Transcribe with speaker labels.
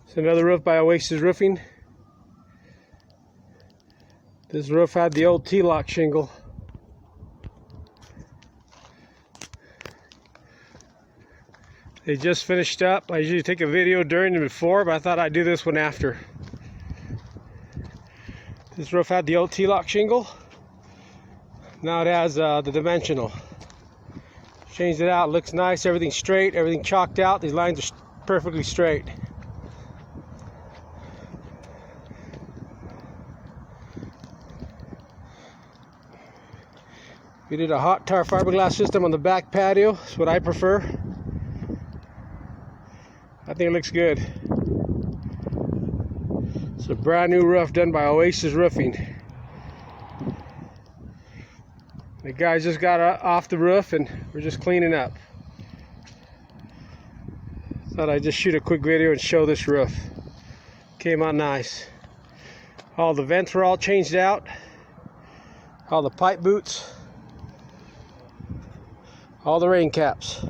Speaker 1: It's another roof by Oasis Roofing. This roof had the old T-lock shingle. They just finished up. I usually take a video during and before, but I thought I'd do this one after. This roof had the old T-lock shingle. Now it has the dimensional. Changed it out, looks nice, everything's straight, everything chalked out. These lines are perfectly straight. We did a hot tar fiberglass system on the back patio. That's what I prefer. I think it looks good. It's a brand new roof done by Oasis Roofing. The guys just got off the roof and we're just cleaning up. Thought I'd just shoot a quick video and show this roof. Came out nice. All the vents were all changed out. All the pipe boots. All the rain caps.